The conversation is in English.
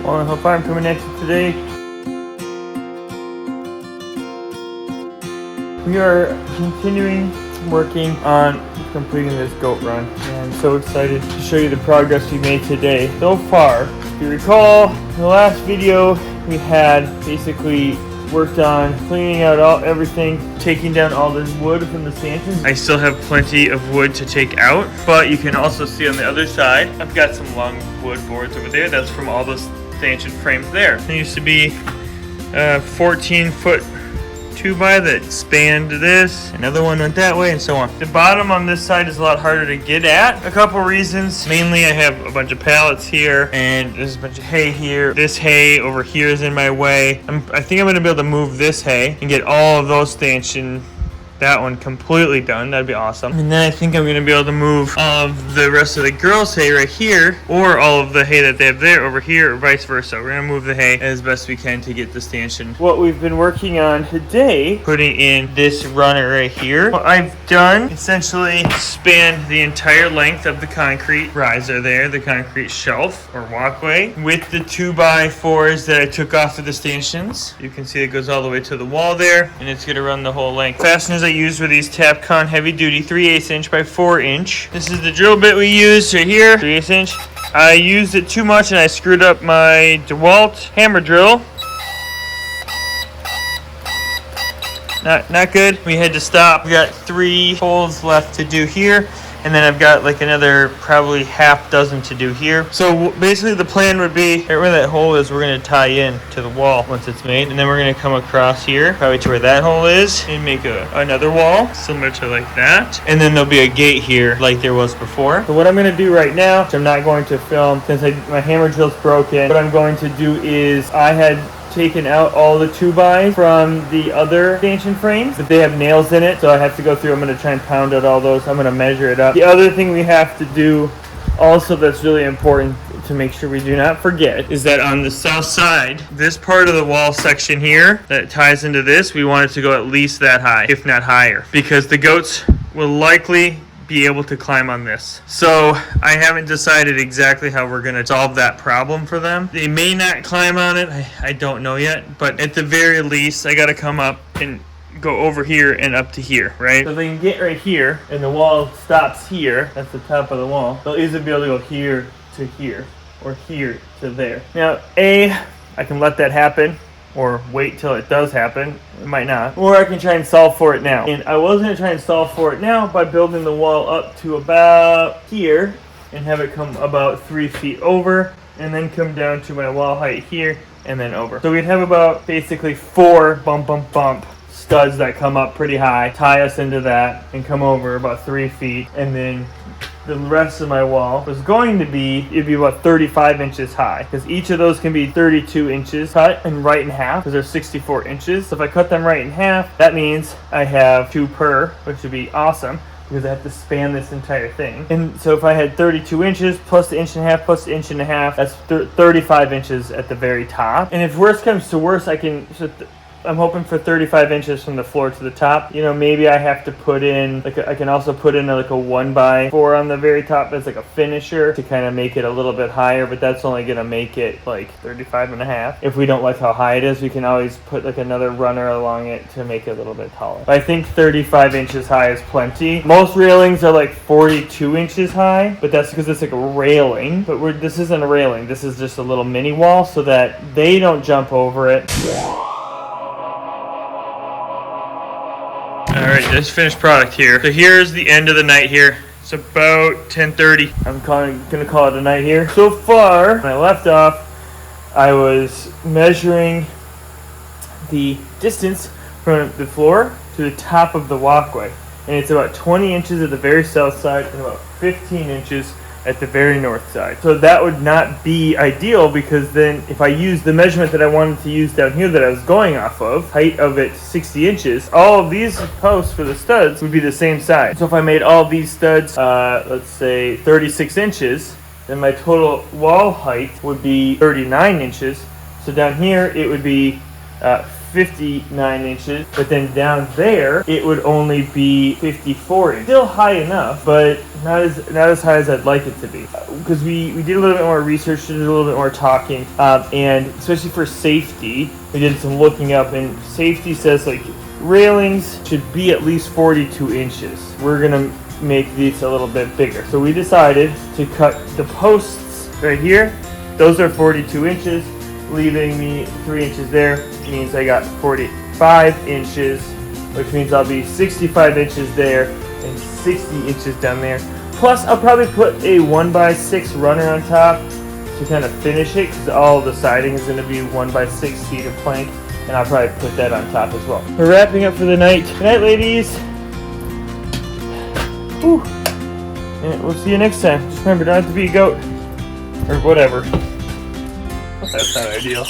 Walnut Hill Farm coming at you today. We are continuing working on completing this goat run, and I'm so excited to show you the progress we made today. So far, if you recall, in the last video we had basically worked on cleaning out everything, taking down all this wood from the stanchions. I still have plenty of wood to take out, but you can also see on the other side, I've got some long wood boards over there. That's from all the stanchion frames there. There used to be a 14-foot 2x that spanned this, another one went that way, and so on. The bottom on this side is a lot harder to get at. A couple reasons. Mainly I have a bunch of pallets here, and there's a bunch of hay here. This hay over here is in my way. I think I'm going to be able to move this hay and get all of those stanchion, that one completely done. That'd be awesome. And then I think I'm going to be able to move all of the rest of the girls' hay right here, or all of the hay that they have there over here, or vice versa. We're going to move the hay as best we can to get the stanchion. What we've been working on today, putting in this runner right here. What I've done, essentially spanned the entire length of the concrete riser there, the concrete shelf or walkway, with the 2x4s that I took off of the stanchions. You can see it goes all the way to the wall there, and it's going to run the whole length. Fasteners I used were these Tapcon heavy duty 3/8 inch by 4 inch. This is the drill bit we used right here, 3/8 inch. I used it too much and I screwed up my DeWalt Hammer Drill. Not good. We had to stop. We got 3 holes left to do here, and then I've got like another probably half dozen to do here. So basically the plan would be, right where that hole is, we're going to tie in to the wall once it's made, and then we're going to come across here, probably to where that hole is, and make another wall similar to like that, and then there'll be a gate here like there was before. So what I'm going to do right now, which I'm not going to film since my hammer drill's broken, what I'm going to do is, I had taken out all the 2x from the other stanchion frames, but they have nails in it, so I have to go through. I'm going to try and pound out all those. I'm going to measure it up. The other thing we have to do also that's really important to make sure we do not forget is that on the south side, this part of the wall section here that ties into this, we want it to go at least that high, if not higher, because the goats will likely be able to climb on this. So I haven't decided exactly how we're going to solve that problem for them. They may not climb on it, I don't know yet, but at the very least I got to come up and go over here and up to here, right? So they can get right here and the wall stops here. That's the top of the wall. They'll easily be able to go here to here or here to there. Now I can let that happen, or wait till it does happen. It might not. Or I can try and solve for it now. And I was going to try and solve for it now by building the wall up to about here and have it come about 3 feet over, and then come down to my wall height here and then over. So we'd have about basically 4 bump studs that come up pretty high, tie us into that, and come over about 3 feet, and then the rest of my wall was going to be, it'd be about 35 inches high, because each of those can be 32 inches cut and right in half, because they're 64 inches. So if I cut them right in half, that means I have 2 per, which would be awesome, because I have to span this entire thing. And so if I had 32 inches plus the inch and a half plus the inch and a half, that's 35 inches at the very top. And if worst comes to worst, I'm hoping for 35 inches from the floor to the top. You know, maybe I have to put in, I can also put in like a 1x4 on the very top as like a finisher to kind of make it a little bit higher, but that's only going to make it like 35 and a half. If we don't like how high it is, we can always put like another runner along it to make it a little bit taller. But I think 35 inches high is plenty. Most railings are like 42 inches high, but that's because it's like a railing. But this isn't a railing. This is just a little mini wall so that they don't jump over it. Alright, this finished product here. So here's the end of the night here. It's about 10:30. I'm gonna call it a night here. So far, when I left off, I was measuring the distance from the floor to the top of the walkway. And it's about 20 inches at the very south side and about 15 inches at the very north side. So that would not be ideal, because then if I use the measurement that I wanted to use down here that I was going off of, height of it 60 inches, all of these posts for the studs would be the same size. So if I made all of these studs, let's say 36 inches, then my total wall height would be 39 inches. So down here it would be 59 inches, but then down there it would only be 54 inches. Still high enough, but not as high as I'd like it to be. Because we did a little bit more research, did a little bit more talking, and especially for safety, we did some looking up, and safety says like railings should be at least 42 inches. We're gonna make these a little bit bigger. So we decided to cut the posts right here. Those are 42 inches, leaving me 3 inches there. It means I got 45 inches, which means I'll be 65 inches there and 60 inches down there. Plus, I'll probably put a 1x6 runner on top to kind of finish it, because all the siding is going to be 1x6 cedar plank, and I'll probably put that on top as well. We're wrapping up for the night. Good night, ladies. Whew. And we'll see you next time. Just remember, don't have to be a goat or whatever. That's not ideal.